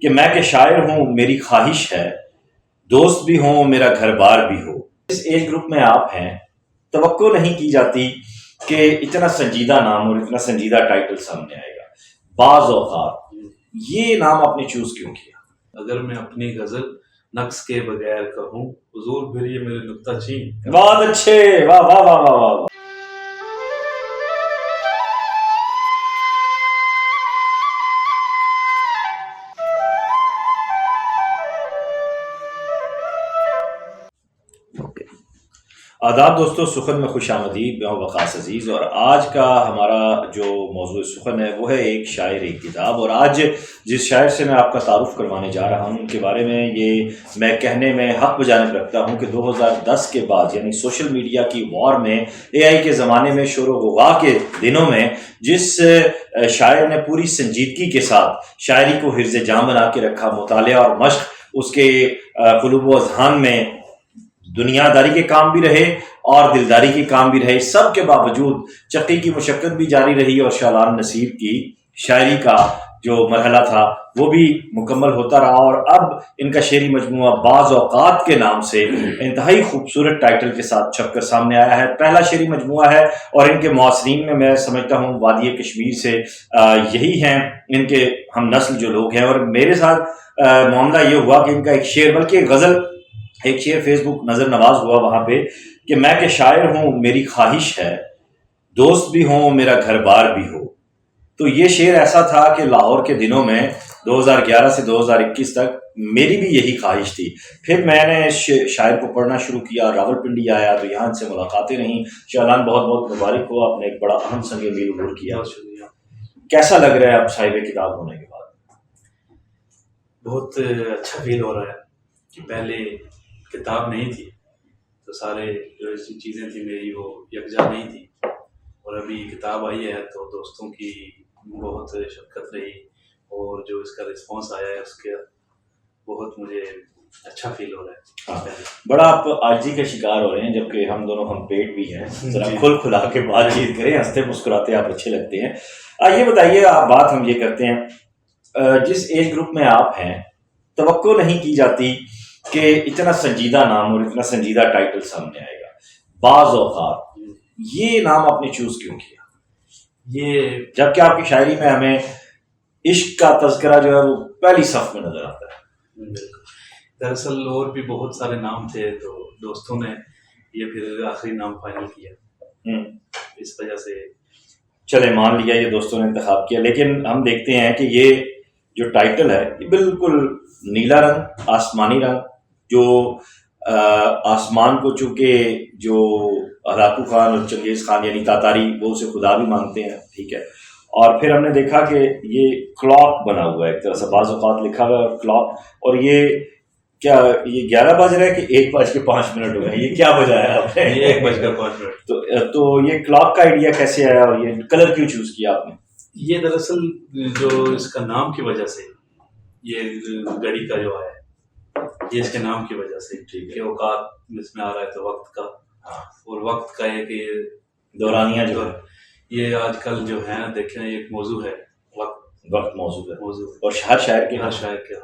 کہ میں کہ شاعر ہوں میری خواہش ہے، دوست بھی ہوں میرا گھر بار بھی ہو۔ اس ایج گروپ میں آپ ہیں، توقع نہیں کی جاتی کہ اتنا سنجیدہ نام اور اتنا سنجیدہ ٹائٹل سامنے آئے گا۔ بعض اوقات یہ نام آپ نے چوز کیوں کیا؟ اگر میں اپنی غزل نقص کے بغیر کہوں، حضور پھر یہ میرے نکتہ چین۔ بہت اچھے، واہ واہ واہ واہ واہ۔ آداب دوستو، سخن میں خوش آمدید، میں وقاص عزیز، اور آج کا ہمارا جو موضوع سخن ہے وہ ہے ایک شاعر ایک کتاب۔ اور آج جس شاعر سے میں آپ کا تعارف کروانے جا رہا ہوں ان کے بارے میں یہ میں کہنے میں حق بجانب رکھتا ہوں کہ 2010 کے بعد یعنی سوشل میڈیا کی وار میں، اے آئی کے زمانے میں، شور و غوغا کے دنوں میں جس شاعر نے پوری سنجیدگی کے ساتھ شاعری کو حرز جاں بنا کے رکھا، مطالعہ اور مشق اس کے قلوب و اذہان میں دنیا داری کے کام بھی رہے اور دلداری کے کام بھی رہے، سب کے باوجود چکی کی مشقت بھی جاری رہی اور شالان نصیر کی شاعری کا جو مرحلہ تھا وہ بھی مکمل ہوتا رہا۔ اور اب ان کا شعری مجموعہ بعض اوقات کے نام سے انتہائی خوبصورت ٹائٹل کے ساتھ چھپ کر سامنے آیا ہے۔ پہلا شعری مجموعہ ہے اور ان کے معاصرین میں سمجھتا ہوں وادی کشمیر سے یہی ہیں ان کے ہم نسل جو لوگ ہیں۔ اور میرے ساتھ معاملہ یہ ہوا کہ ان کا ایک شعر، بلکہ ایک غزل، ایک شعر فیس بک نظر نواز ہوا وہاں پہ کہ میں کہ شاعر ہوں میری خواہش ہے، دوست بھی ہوں میرا گھر بار بھی ہو۔ تو یہ شعر ایسا تھا کہ لاہور کے دنوں میں 2011 سے 2021 تک میری بھی یہی خواہش تھی۔ پھر میں نے شاعر کو پڑھنا شروع کیا، راول پنڈی آیا تو یہاں سے ملاقاتیں رہیں۔ شالان بہت بہت مبارک ہو، آپ نے ایک بڑا اہم سنگ میل عبور کیا۔ بہت شکریہ۔ کیسا لگ رہا ہے اب صاحب کتاب ہونے کے بعد؟ بہت اچھا فیل ہو رہا ہے کہ پہلے کتاب نہیں تھی تو سارے جو چیزیں تھیں میری وہ یکجا نہیں تھی، اور ابھی کتاب آئی ہے تو دوستوں کی بہت شفقت رہی اور جو اس کا رسپانس آیا ہے اس کے بہت مجھے اچھا فیل ہو رہا ہے۔ بڑا آپ عاجزی کا شکار ہو رہے ہیں، جبکہ ہم دونوں ہم پیٹ بھی ہیں، ذرا کھل کھلا کے بات چیت کریں، ہنستے مسکراتے آپ اچھے لگتے ہیں۔ یہ بتائیے، آپ بات ہم یہ کرتے ہیں جس ایج گروپ میں آپ ہیں، توقع نہیں کی جاتی کہ اتنا سنجیدہ نام اور اتنا سنجیدہ ٹائٹل سامنے آئے گا۔ بعض اوقات یہ نام آپ نے چوز کیوں کیا؟ یہ جبکہ آپ کی شاعری میں ہمیں عشق کا تذکرہ جو ہے وہ پہلی صف میں نظر آتا ہے۔ دراصل اور بھی بہت سارے نام تھے تو دوستوں نے یہ پھر آخری نام فائنل کیا، اس وجہ سے چلے مان لیا یہ دوستوں نے انتخاب کیا۔ لیکن ہم دیکھتے ہیں کہ یہ جو ٹائٹل ہے یہ بالکل نیلا رنگ، آسمانی رنگ، جو آسمان کو چونکہ جو ہلاکو خان اور چنگیز خان یعنی تاتاری وہ اسے خدا بھی مانتے ہیں، ٹھیک ہے۔ اور پھر ہم نے دیکھا کہ یہ کلاک بنا ہوا ہے ایک طرح سے، بعض اوقات لکھا ہوا ہے کلاک، اور یہ کیا یہ 11 بج رہا ہے کہ 1:05 ہو گئے؟ یہ کیا بجایا آپ نے؟ 1:05۔ تو یہ کلاک کا آئیڈیا کیسے آیا اور یہ کلر کیوں چوز کیا آپ نے؟ یہ دراصل جو اس کا نام کی وجہ سے، یہ گھڑی کا جو ہے یہ اس کے نام کی وجہ سے، کہ اوقات اس میں آ رہا ہے تو وقت کا، اور وقت کا ہے کہ دورانیہ جو ہے یہ آج کل جو ہے دیکھیں ایک موضوع ہے، وقت موضوع ہے اور ہر شاعر کے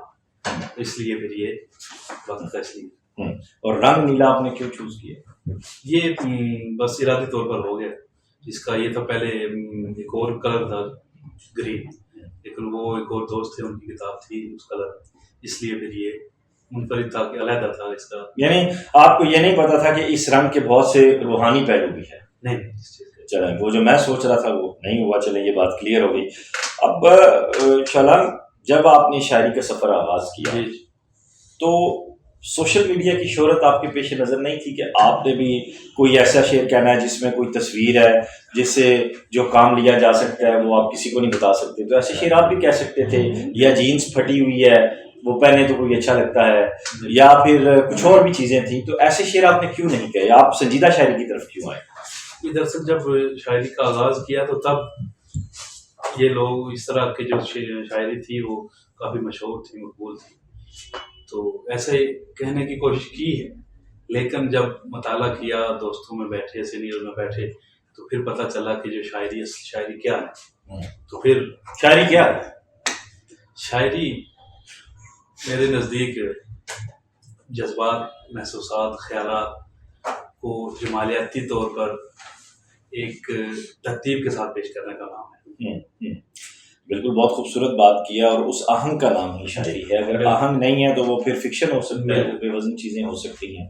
اس لیے پھر یہ وقت کا اس لیے۔ اور رنگ نیلا آپ نے کیوں چوز کیا؟ یہ بس ارادی طور پر ہو گیا، اس کا یہ تو پہلے ایک اور کلر تھا گرین، لیکن وہ ایک اور دوست تھے ان کی کتاب تھی اس کلر، اس لیے پھر یہ منفرد تھا کہ علیحدہ تھا اس کا۔ یعنی آپ کو یہ نہیں پتا تھا کہ اس رنگ کے بہت سے روحانی پہلو بھی ہیں؟ نہیں، چلیں وہ جو میں سوچ رہا تھا وہ نہیں ہوا، چلیں یہ بات کلیئر ہو گئی۔ اب شالان، جب آپ نے شاعری کا سفر آغاز کیا تو سوشل میڈیا کی شہرت آپ کے پیش نظر نہیں تھی کہ آپ نے بھی کوئی ایسا شعر کہنا ہے جس میں کوئی تصویر ہے، جس سے جو کام لیا جا سکتا ہے وہ آپ کسی کو نہیں بتا سکتے؟ تو ایسے شعر آپ بھی کہہ سکتے تھے، یا جینس پھٹی ہوئی ہے وہ پہنے تو کوئی اچھا لگتا ہے، یا پھر کچھ اور بھی چیزیں تھیں، تو ایسے شعر آپ نے کیوں نہیں کہے؟ آپ سنجیدہ شاعری کی طرف کیوں آئے؟ دراصل جب شاعری کا آغاز کیا تو تب یہ لوگ اس طرح کے جو شاعری تھی وہ کافی مشہور تھی، مقبول تھی، تو ایسے کہنے کی کوشش کی ہے، لیکن جب مطالعہ کیا، دوستوں میں بیٹھے، سینئر میں بیٹھے، تو پھر پتہ چلا کہ جو شاعری کیا ہے۔ تو پھر شاعری کیا ہے؟ شاعری میرے نزدیک جذبات، محسوسات، خیالات کو جمالیاتی طور پر ایک ترتیب کے ساتھ پیش کرنے کا نام ہے۔ بالکل، بہت خوبصورت بات کیا، اور اس آہنگ کا نام ہی شاعری ہے۔ اگر آہنگ نہیں ہے تو وہ پھر فکشن ہو سکتا ہے، بے وزن چیزیں ہو سکتی ہیں۔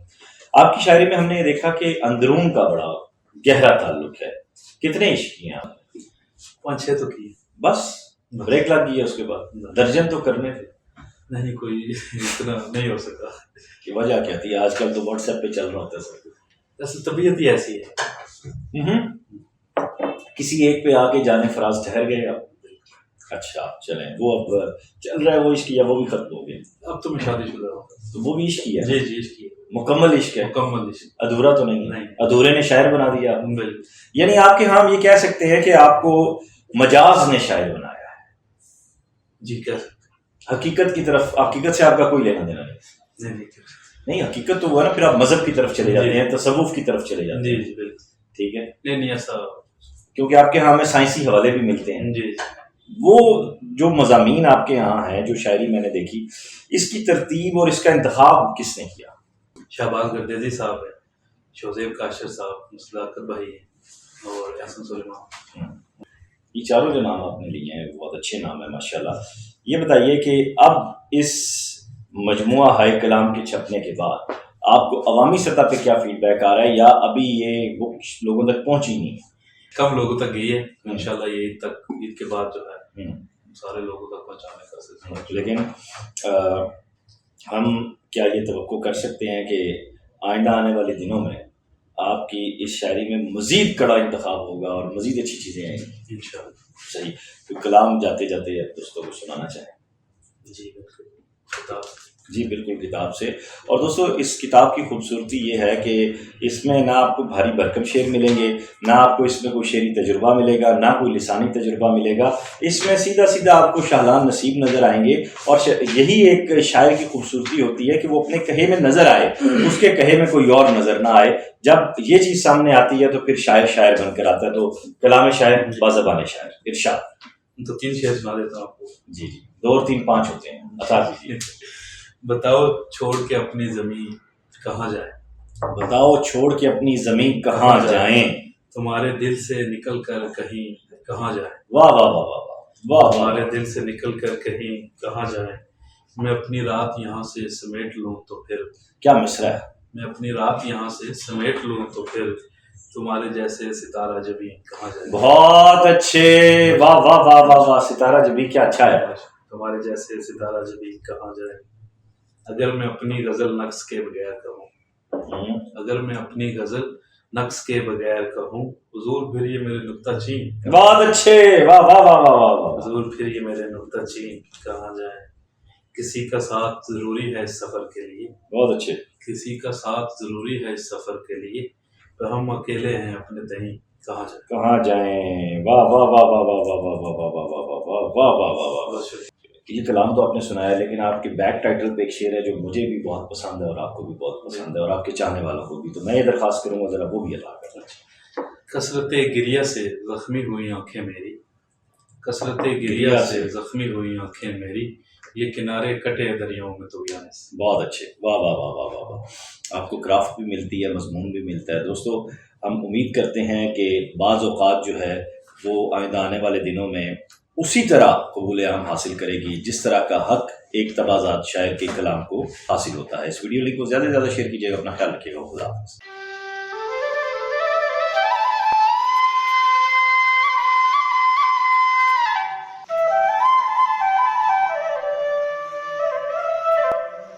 آپ کی شاعری میں ہم نے یہ دیکھا کہ اندرون کا بڑا گہرا تعلق ہے۔ کتنے عشق کیے آپ؟ 5-6 تو کی، بس بریک لگ گئی ہے اس کے بعد؟ درجن تو کرنے تھے۔ نہیں، کوئی اتنا نہیں ہو سکتا۔ کہ وجہ کیا تھی؟ آج کل تو واٹس ایپ پہ چل رہا ہوتا ہے سب۔ اصل طبیعت ہی ایسی ہے۔ کسی ایک پہ آ کے جانے فراز ٹھہر گئے آپ؟ اچھا چلیں، وہ اب چل رہا ہے وہ عشق، یا وہ بھی ختم ہو گیا؟ اب تو میں شادی شدہ ہوں۔ تو وہ بھی عشق ہی ہے؟ جی جی، عشق ہے، مکمل عشق ہے، مکمل عشق۔ ادھورا تو نہیں؟ نہیں۔ ادھورے نے شاعر بنا دیا آپ؟ بالکل۔ یعنی آپ کے ہاں ہم یہ کہہ سکتے ہیں کہ آپ کو مجاز نے شاعر بنایا ہے؟ جی، کہہ سکتے حقیقت کی طرف، حقیقت سے آپ کا کوئی لینا دینا نہیں؟ ہیں۔ نہیں، حقیقت تو وہ ہے نا، پھر آپ مذہب کی طرف چلے جاتے ہیں، تصوف کی طرف چلے جاتے ہیں۔ جی بالکل، ٹھیک ہے، نہیں ایسا، کیونکہ آپ کے ہاں ہمیں سائنسی حوالے بھی ملتے ہیں۔ جی۔ وہ جو مضامین آپ کے ہاں ہیں، جو شاعری میں نے دیکھی، اس کی ترتیب اور اس کا انتخاب کس نے کیا؟ شہباز گردیزی صاحب ہے، شوزیب کاشر صاحب، مصداقت بھائی ہیں، اور احسن سلیمان۔ یہ چاروں جو نام آپ نے لیے ہیں بہت اچھے نام ہیں ماشاءاللہ۔ یہ بتائیے کہ اب اس مجموعہ ہائے کلام کے چھپنے کے بعد آپ کو عوامی سطح پہ کیا فیڈ بیک آ رہا ہے، یا ابھی یہ بک لوگوں تک پہنچی نہیں؟ کم لوگوں تک گئی ہے، انشاءاللہ یہ عید کے بعد جو ہے سارے لوگوں تک پہنچانے کا سلسلہ۔ لیکن ہم کیا یہ توقع کر سکتے ہیں کہ آئندہ آنے والے دنوں میں آپ کی اس شاعری میں مزید کڑا انتخاب ہوگا اور مزید اچھی چیزیں آئیں گی انشاءاللہ؟ صحیح، تو کلام جاتے جاتے دوستوں کو سنانا چاہیں؟ جی بالکل، کتاب۔ جی بالکل، کتاب سے۔ اور دوستو اس کتاب کی خوبصورتی یہ ہے کہ اس میں نہ آپ کو بھاری بھرکم شعر ملیں گے، نہ آپ کو اس میں کوئی شعری تجربہ ملے گا، نہ کوئی لسانی تجربہ ملے گا۔ اس میں سیدھا سیدھا آپ کو شاہلان نصیب نظر آئیں گے، اور یہی ایک شاعر کی خوبصورتی ہوتی ہے کہ وہ اپنے کہے میں نظر آئے، اس کے کہے میں کوئی اور نظر نہ آئے۔ جب یہ چیز سامنے آتی ہے تو پھر شاعر شاعر بن کر آتا ہے۔ تو کلام شاعر بازبان شاعر، ارشاد۔ تو 3 شعر سنا دیتا ہوں آپ کو۔ جی جی، 2 اور 3 5 ہوتے ہیں، عطا کیجیے۔ بتاؤ چھوڑ کے اپنی زمین کہاں جائیں، بتاؤ چھوڑ کے اپنی زمین کہاں جائیں، تمہارے دل سے نکل کر کہیں کہاں جائیں، واہ واہ واہ واہ واہ واہ، تمہارے دل سے نکل کر کہیں کہاں جائیں، میں اپنی رات یہاں سے سمیٹ لوں تو پھر، کیا مصرع ہے، میں اپنی رات یہاں سے سمیٹ لوں تو پھر، تمہارے جیسے ستارہ جبیں کہاں جائیں۔ بہت اچھے، واہ واہ واہ واہ واہ، ستارہ جبیں کیا اچھا ہے۔ تمہارے جیسے ستارہ جبیں کہاں جائیں، اگر میں اپنی غزل نقص کے بغیر کہوں، اگر میں اپنی غزل نقص کے بغیر کہوں، حضور پھر یہ میرے نکتہ چین، بہت اچھے، واہ واہ واہ واہ واہ واہ، حضور پھر یہ میرے نکتہ چین کہاں جائیں، کسی کا ساتھ ضروری ہے اس سفر کے لیے، بہت اچھے، کسی کا ساتھ ضروری ہے اس سفر کے لیے، تو ہم اکیلے ہیں اپنے تئیں کہاں جائیں، کہاں جائیں، واہ واہ واہ واہ واہ واہ واہ واہ واہ واہ واہ واہ واہ واہ واہ واہ۔ بہت شکریہ۔ یہ کلام تو آپ نے سنایا، لیکن آپ کے بیک ٹائٹل پہ ایک شعر ہے جو مجھے بھی بہت پسند ہے اور آپ کو بھی بہت پسند ہے اور آپ کے چاہنے والوں کو بھی، تو میں یہ درخواست کروں گا ذرا وہ بھی ادا کرنا۔ کثرت گریہ سے زخمی ہوئی آنکھیں میری، کثرت گریہ سے زخمی ہوئی آنکھیں میری، یہ کنارے کٹے دریاؤں میں تو جانے سے۔ بہت اچھے، واہ واہ واہ واہ واہ واہ، آپ کو کرافٹ بھی ملتی ہے، مضمون بھی ملتا ہے۔ دوستو ہم امید کرتے ہیں کہ بعض اوقات جو ہے وہ آئندہ آنے والے دنوں میں اسی طرح قبول عام حاصل کرے گی جس طرح کا حق ایک تبازات شاعر کے کلام کو حاصل ہوتا ہے۔ اس ویڈیو لنک کو زیادہ سے زیادہ شیئر کیجیے گا، اپنا خیال رکھیے گا، خدا حافظ۔